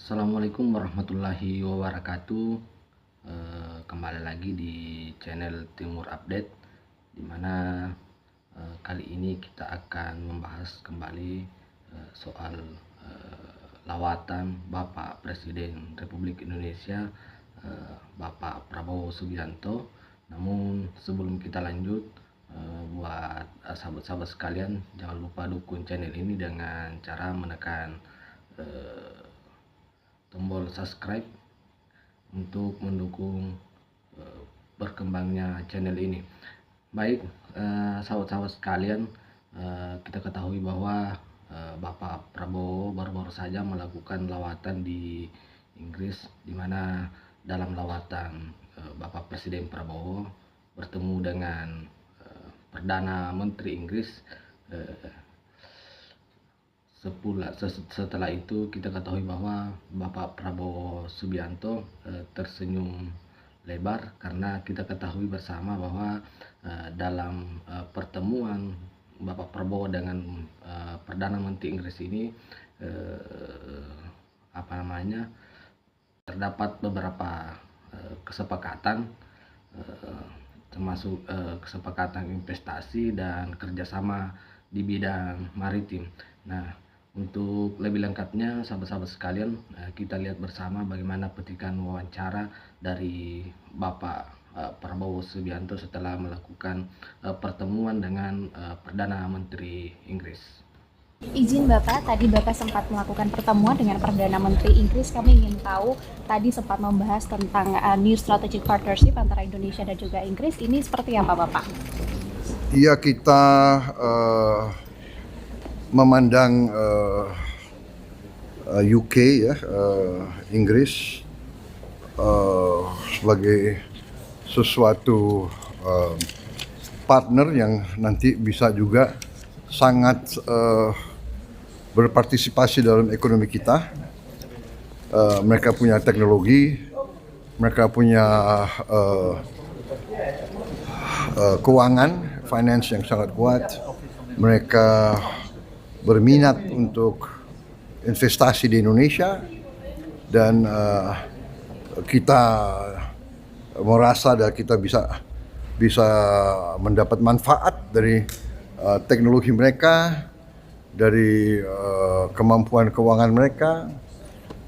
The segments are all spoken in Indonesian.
Assalamualaikum warahmatullahi wabarakatuh. Kembali lagi di channel Timur Update, dimana kali ini kita akan membahas kembali soal lawatan Bapak Presiden Republik Indonesia, Bapak Prabowo Subianto. Namun sebelum kita lanjut, buat sahabat-sahabat sekalian, jangan lupa dukung channel ini dengan cara menekan tombol subscribe untuk mendukung berkembangnya channel ini. Baik, sahabat-sahabat sekalian, kita ketahui bahwa Bapak Prabowo baru-baru saja melakukan lawatan di Inggris, di mana dalam lawatan Bapak Presiden Prabowo bertemu dengan Perdana Menteri Inggris. Setelah itu kita ketahui bahwa Bapak Prabowo Subianto tersenyum lebar, karena kita ketahui bersama bahwa dalam pertemuan Bapak Prabowo dengan Perdana Menteri Inggris ini terdapat beberapa kesepakatan, termasuk kesepakatan investasi dan kerjasama di bidang maritim. Nah, untuk lebih lengkapnya sahabat-sahabat sekalian, kita lihat bersama bagaimana petikan wawancara dari Bapak Prabowo Subianto setelah melakukan pertemuan dengan Perdana Menteri Inggris. Izin Bapak, tadi Bapak sempat melakukan pertemuan dengan Perdana Menteri Inggris. Kami ingin tahu, tadi sempat membahas tentang New Strategic Partnership antara Indonesia dan juga Inggris. Ini seperti apa Bapak? Iya, kita memandang UK ya, Inggris sebagai sesuatu partner yang nanti bisa juga sangat berpartisipasi dalam ekonomi kita. Mereka punya teknologi, mereka punya keuangan, finance yang sangat kuat. Mereka berminat untuk investasi di Indonesia, dan kita merasa dan kita bisa mendapat manfaat dari teknologi mereka, dari kemampuan keuangan mereka.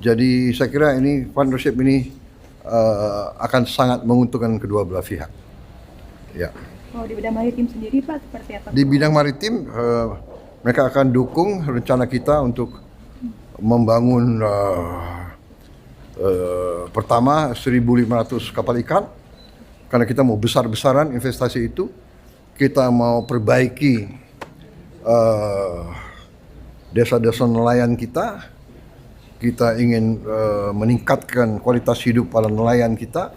Jadi saya kira ini partnership ini akan sangat menguntungkan kedua belah pihak. Ya. Kalau di bidang maritim sendiri Pak, seperti apa? Di bidang maritim, mereka akan dukung rencana kita untuk membangun pertama 1.500 kapal ikan, karena kita mau besar-besaran investasi itu. Kita mau perbaiki desa-desa nelayan kita. Kita ingin meningkatkan kualitas hidup para nelayan kita.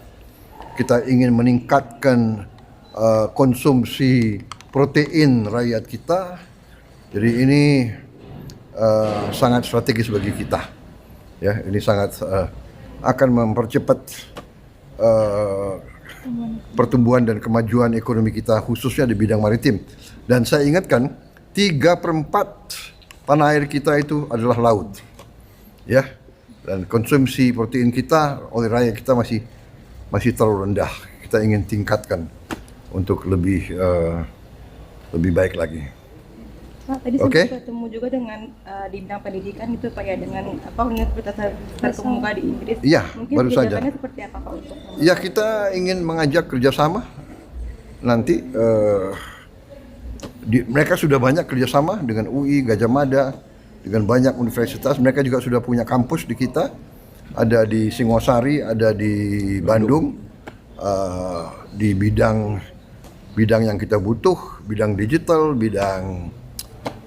Kita ingin meningkatkan konsumsi protein rakyat kita. Jadi ini sangat strategis bagi kita. Ya, ini sangat akan mempercepat pertumbuhan dan kemajuan ekonomi kita, khususnya di bidang maritim. Dan saya ingatkan, 3/4 tanah air kita itu adalah laut, ya. Dan konsumsi protein kita oleh rakyat kita masih terlalu rendah. Kita ingin tingkatkan untuk lebih baik lagi. Pak, tadi sempat bertemu juga dengan di bidang pendidikan itu Pak ya, dengan universitas terkemuka di Inggris. Iya, mungkin baru saja. Seperti apa Pak untuk? Ya, kita ingin mengajak kerjasama. Nanti mereka sudah banyak kerjasama dengan UI, Gajah Mada, dengan banyak universitas. Mereka juga sudah punya kampus di kita. Ada di Singosari, ada di Bandung. Di bidang yang kita butuh, bidang digital, bidang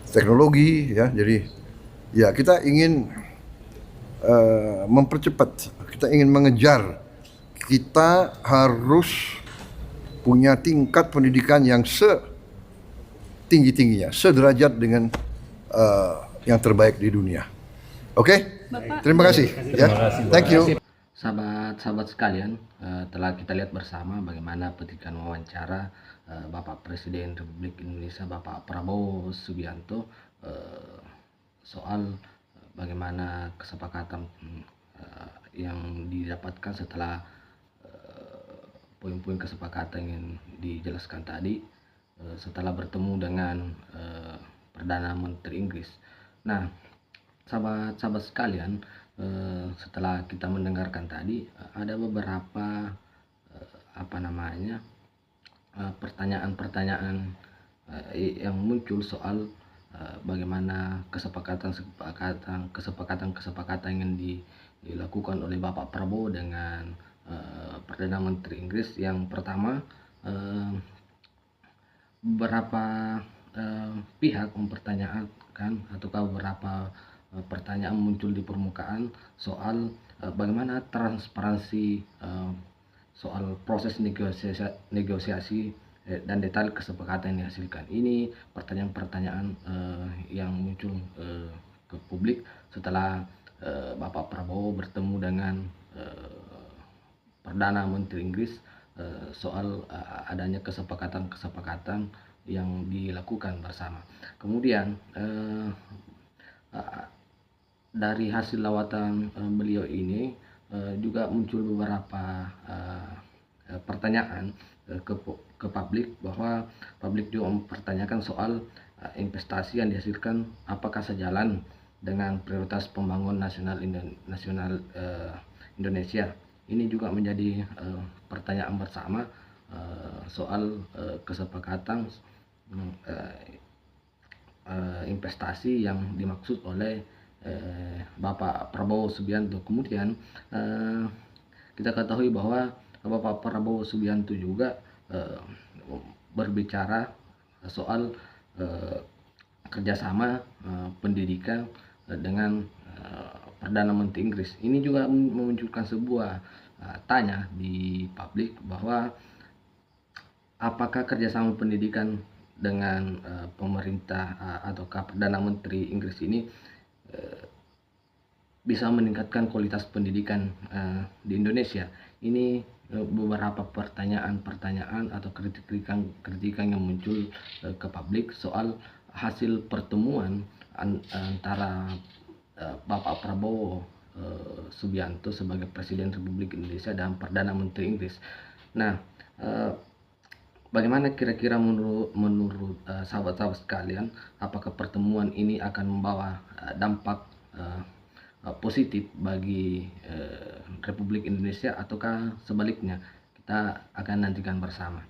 teknologi, ya. Jadi ya, kita ingin mempercepat, kita ingin mengejar. Kita harus punya tingkat pendidikan yang setinggi-tingginya, sederajat dengan yang terbaik di dunia. Oke? Terima kasih. Ya. Thank you. Sahabat-sahabat sekalian, telah kita lihat bersama bagaimana petikan wawancara Bapak Presiden Republik Indonesia Bapak Prabowo Subianto soal bagaimana kesepakatan yang didapatkan setelah poin-poin kesepakatan yang dijelaskan tadi setelah bertemu dengan Perdana Menteri Inggris. Nah, sahabat-sahabat sekalian, setelah kita mendengarkan tadi ada beberapa pertanyaan-pertanyaan yang muncul soal bagaimana kesepakatan yang dilakukan oleh Bapak Prabowo dengan Perdana Menteri Inggris. Yang pertama, beberapa pihak mempertanyakan ataukah beberapa pertanyaan muncul di permukaan soal bagaimana transparansi soal proses negosiasi dan detail kesepakatan yang dihasilkan. Ini pertanyaan-pertanyaan yang muncul ke publik setelah Bapak Prabowo bertemu dengan Perdana Menteri Inggris soal adanya kesepakatan yang dilakukan bersama. Kemudian dari hasil lawatan beliau ini juga muncul beberapa pertanyaan ke publik, bahwa publik juga mempertanyakan soal investasi yang dihasilkan apakah sejalan dengan prioritas pembangunan nasional Indonesia. Ini juga menjadi pertanyaan bersama soal kesepakatan investasi yang dimaksud oleh Bapak Prabowo Subianto. Kemudian kita ketahui bahwa Bapak Prabowo Subianto juga berbicara soal kerjasama pendidikan dengan Perdana Menteri Inggris. Ini juga memunculkan sebuah tanya di publik, bahwa apakah kerjasama pendidikan dengan pemerintah ataukah Perdana Menteri Inggris ini bisa meningkatkan kualitas pendidikan di Indonesia. Ini beberapa pertanyaan atau kritikan yang muncul ke publik soal hasil pertemuan antara Bapak Prabowo Subianto sebagai Presiden Republik Indonesia dan Perdana Menteri Inggris. Nah, bagaimana kira-kira menurut sahabat-sahabat sekalian, apakah pertemuan ini akan membawa dampak positif bagi Republik Indonesia ataukah sebaliknya? Kita akan nantikan bersama.